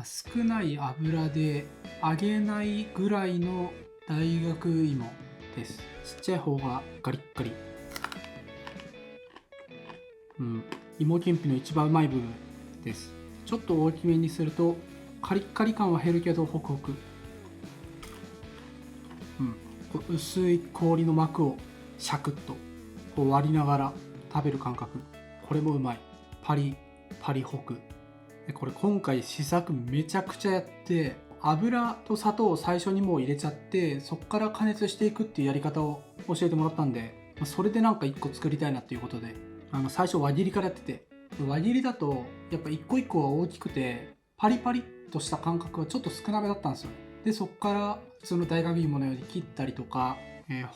少ない油で揚げないぐらいの大学芋です。ちっちゃい方がガリッガリ。芋けんぴの一番うまい部分です。ちょっと大きめにするとカリッカリ感は減るけどホクホク。薄い氷の膜をシャクッとこう割りながら食べる感覚、これもうまい。パリパリホク。これ今回試作めちゃくちゃやって、油と砂糖を最初にもう入れちゃって、そこから加熱していくっていうやり方を教えてもらったんで、それでなんか1個作りたいなっていうことで、最初輪切りからやってて、輪切りだとやっぱ一個一個は大きくてパリパリっとした感覚はちょっと少なめだったんですよね。でそこから普通の大学芋のように切ったりとか、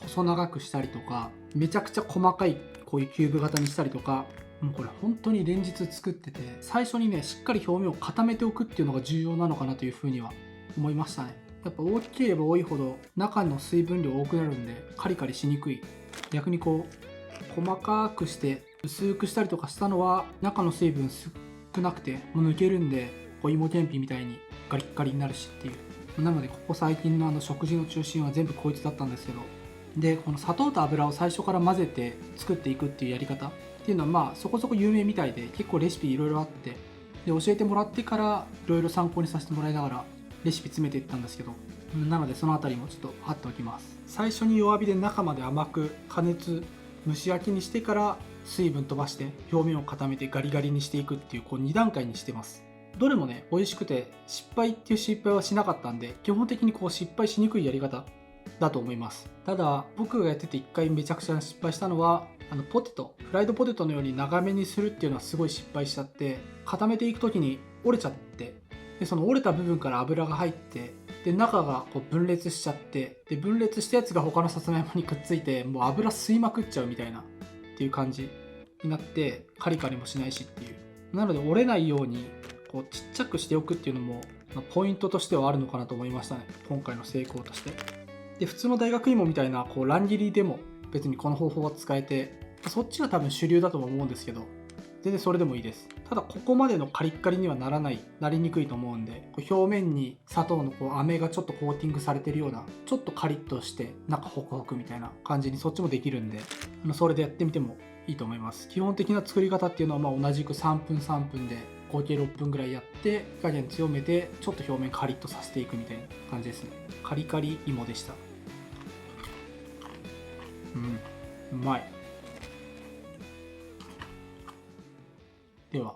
細長くしたりとか、めちゃくちゃ細かいこういうキューブ型にしたりとか、もうこれ本当に連日作ってて、最初にねしっかり表面を固めておくっていうのが重要なのかなというふうには思いましたね。やっぱ大きければ多いほど中の水分量多くなるんでカリカリしにくい。逆にこう細かくして薄くしたりとかしたのは中の水分少なくてもう抜けるんで、こう芋けんぴみたいにガリッガリになるしっていう。なのでここ最近の食事の中心は全部こいつだったんですけど、でこの砂糖と油を最初から混ぜて作っていくっていうやり方っていうのはまあそこそこ有名みたいで、結構レシピいろいろあって、で教えてもらってからいろいろ参考にさせてもらいながらレシピ詰めていったんですけど、なのでそのあたりもちょっと貼っておきます。最初に弱火で中まで甘く加熱蒸し焼きにしてから水分飛ばして表面を固めてガリガリにしていくっていう、こう2段階にしてます。どれもね美味しくて失敗っていう失敗はしなかったんで、基本的にこう失敗しにくいやり方だと思います。ただ僕がやってて1回めちゃくちゃ失敗したのは、フライドポテトのように長めにするっていうのはすごい失敗しちゃって、固めていく時に折れちゃって、でその折れた部分から油が入って、で中がこう分裂しちゃって、で分裂したやつが他のさつまいもにくっついて、もう油吸いまくっちゃうみたいなっていう感じになって、カリカリもしないしっていう。なので折れないようにこうちっちゃくしておくっていうのもポイントとしてはあるのかなと思いましたね、今回の成功として。で普通の大学芋みたいなこう乱切りでも別にこの方法は使えて、そっちが多分主流だと思うんですけど、全然それでもいいです。ただここまでのカリッカリにはなりにくいと思うんで、こう表面に砂糖のこう飴がちょっとコーティングされてるような、ちょっとカリッとして中ホクホクみたいな感じにそっちもできるんで、それでやってみてもいいと思います。基本的な作り方っていうのは同じく3分3分で合計6分ぐらいやって、火加減強めてちょっと表面カリッとさせていくみたいな感じですね。カリカリ芋でした。うまい。では。